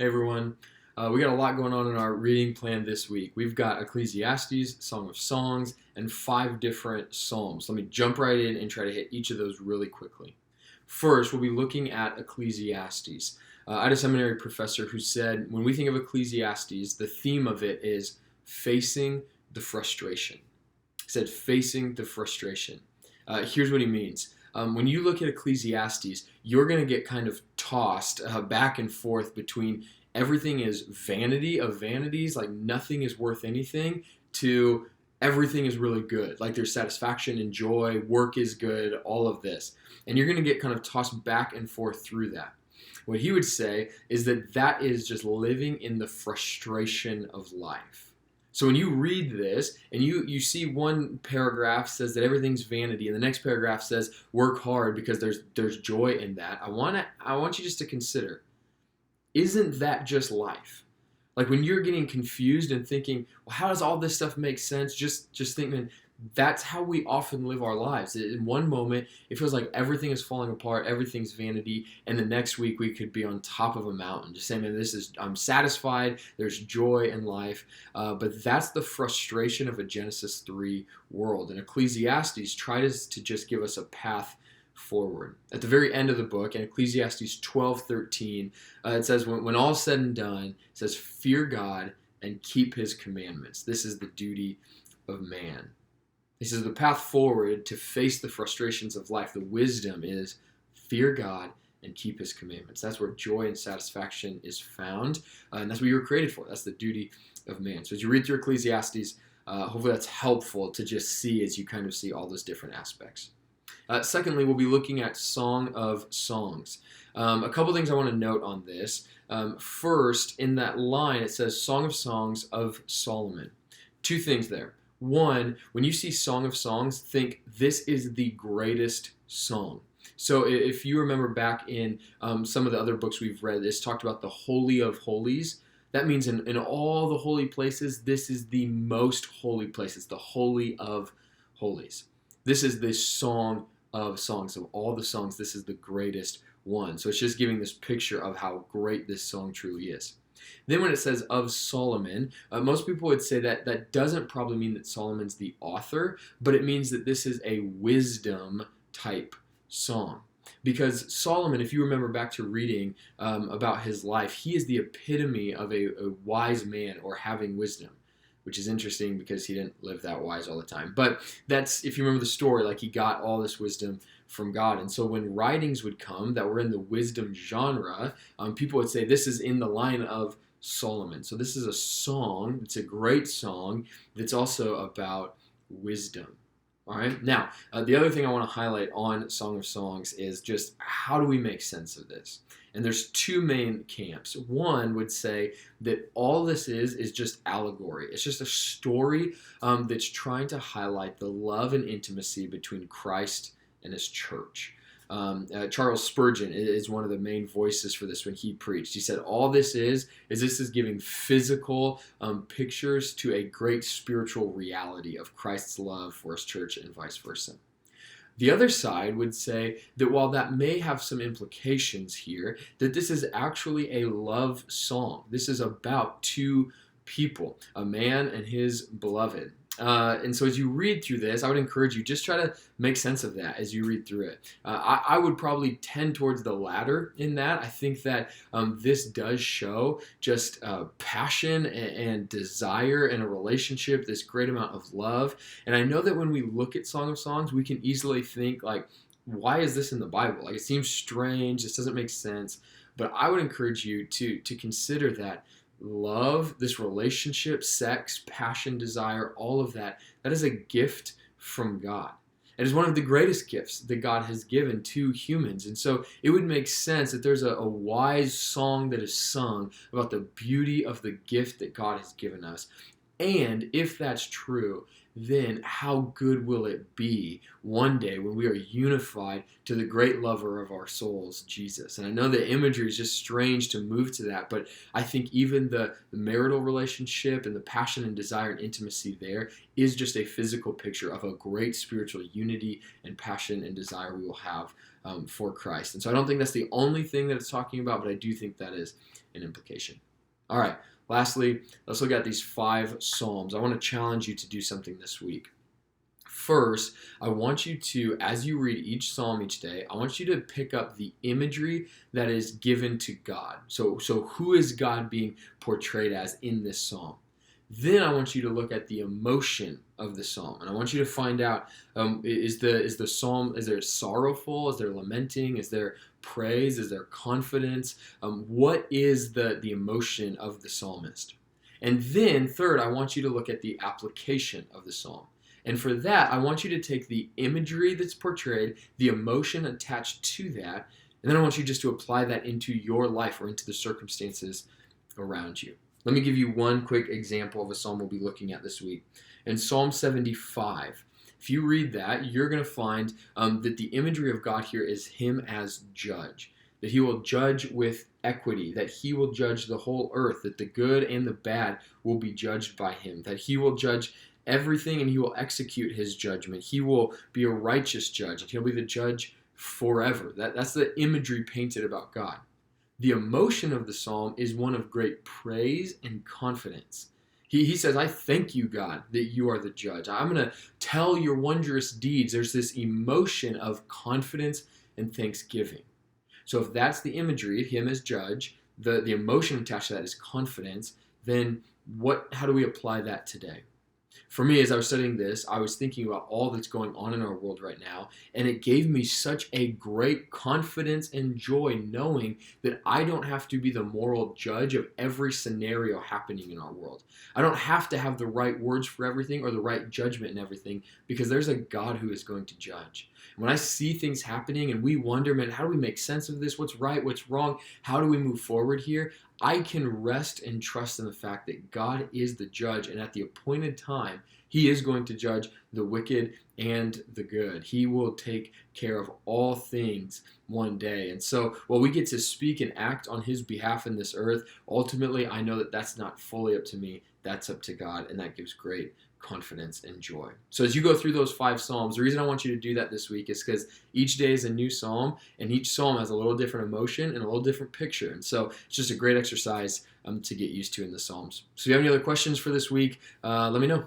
Hey everyone, we got a lot going on in our reading plan this week. We've got Ecclesiastes, Song of Songs, and 5 different Psalms. Let me jump right in and try to hit each of those really quickly. First, we'll be looking at Ecclesiastes. I had a seminary professor who said when we think of Ecclesiastes, the theme of it is facing the frustration. He said facing the frustration. Here's what he means. When you look at Ecclesiastes, you're going to get kind of tossed back and forth between everything is vanity of vanities, like nothing is worth anything, to everything is really good. Like there's satisfaction and joy, work is good, all of this. And you're going to get kind of tossed back and forth through that. What he would say is that that is just living in the frustration of life. So when you read this and you see one paragraph says that everything's vanity and the next paragraph says work hard because there's joy in that, I want you just to consider, isn't that just life? Like when you're getting confused and thinking, well, how does all this stuff make sense? Just think, man, that's how we often live our lives. In one moment, it feels like everything is falling apart, everything's vanity, and the next week we could be on top of a mountain, just saying, man, I'm satisfied, there's joy in life. But that's the frustration of a Genesis 3 world. And Ecclesiastes tries to just give us a path forward. At the very end of the book, in Ecclesiastes 12:13, it says, when all's said and done, it says, fear God and keep his commandments. This is the duty of man. He says the path forward to face the frustrations of life, the wisdom is fear God and keep his commandments. That's where joy and satisfaction is found, and that's what you were created for. That's the duty of man. So as you read through Ecclesiastes, hopefully that's helpful to just see as you kind of see all those different aspects. Secondly, we'll be looking at Song of Songs. A couple things I want to note on this. First, in that line, it says Song of Songs of Solomon. 2 things there. One, when you see Song of Songs, think this is the greatest song. So if you remember back in some of the other books we've read, it's talked about the Holy of Holies. That means in all the holy places, this is the most holy place. It's the Holy of Holies. This is the Song of Songs. Of all the songs, this is the greatest one. So it's just giving this picture of how great this song truly is. Then when it says of Solomon, most people would say that doesn't probably mean that Solomon's the author, but it means that this is a wisdom type song. Because Solomon, if you remember back to reading about his life, he is the epitome of a wise man or having wisdom, which is interesting because he didn't live that wise all the time. But that's, if you remember the story, like he got all this wisdom from God. And so when writings would come that were in the wisdom genre, people would say this is in the line of Solomon. So this is a song, it's a great song that's also about wisdom. All right. Now, the other thing I want to highlight on Song of Songs is just how do we make sense of this? And there's 2 main camps. One would say that all this is just allegory. It's just a story that's trying to highlight the love and intimacy between Christ and his church. Charles Spurgeon is one of the main voices for this when he preached. He said all this is giving physical pictures to a great spiritual reality of Christ's love for his church and vice versa. The other side would say that while that may have some implications here, that this is actually a love song. This is about 2 people, a man and his beloved. And so as you read through this, I would encourage you, just try to make sense of that as you read through it. I would probably tend towards the latter in that. I think that this does show just passion and desire in a relationship, this great amount of love. And I know that when we look at Song of Songs, we can easily think like, why is this in the Bible? Like it seems strange, this doesn't make sense. But I would encourage you to consider that love, this relationship, sex, passion, desire, all of that is a gift from God. It is one of the greatest gifts that God has given to humans. And so it would make sense that there's a wise song that is sung about the beauty of the gift that God has given us. And if that's true, then how good will it be one day when we are unified to the great lover of our souls, Jesus? And I know the imagery is just strange to move to that, but I think even the marital relationship and the passion and desire and intimacy there is just a physical picture of a great spiritual unity and passion and desire we will have for Christ. And so I don't think that's the only thing that it's talking about, but I do think that is and implication. All right, lastly, let's look at these 5 Psalms. I want to challenge you to do something this week. First, I want you to, as you read each psalm each day, I want you to pick up the imagery that is given to God. So who is God being portrayed as in this psalm? Then I want you to look at the emotion of the psalm, and I want you to find out: is the psalm, is there sorrowful? Is there lamenting? Is there praise? Is there confidence? What is the emotion of the psalmist? And then third, I want you to look at the application of the psalm. And for that, I want you to take the imagery that's portrayed, the emotion attached to that, and then I want you just to apply that into your life or into the circumstances around you. Let me give you one quick example of a psalm we'll be looking at this week. In Psalm 75, if you read that, you're going to find that the imagery of God here is Him as judge, that He will judge with equity, that He will judge the whole earth, that the good and the bad will be judged by Him, that He will judge everything and He will execute His judgment. He will be a righteous judge, and He'll be the judge forever. That's the imagery painted about God. The emotion of the psalm is one of great praise and confidence. He says, I thank you, God, that you are the judge. I'm going to tell your wondrous deeds. There's this emotion of confidence and thanksgiving. So if that's the imagery, Him as judge, the emotion attached to that is confidence, then how do we apply that today? For me, as I was studying this, I was thinking about all that's going on in our world right now, and it gave me such a great confidence and joy knowing that I don't have to be the moral judge of every scenario happening in our world. I don't have to have the right words for everything or the right judgment in everything, because there's a God who is going to judge. When I see things happening and we wonder, man, how do we make sense of this? What's right? What's wrong? How do we move forward here? I can rest and trust in the fact that God is the judge, and at the appointed time, He is going to judge the wicked and the good. He will take care of all things one day. And so while we get to speak and act on His behalf in this earth, ultimately I know that that's not fully up to me. That's up to God, and that gives great confidence and joy. So as you go through those 5 Psalms, the reason I want you to do that this week is because each day is a new psalm, and each psalm has a little different emotion and a little different picture. And so it's just a great exercise to get used to in the Psalms. So if you have any other questions for this week, let me know.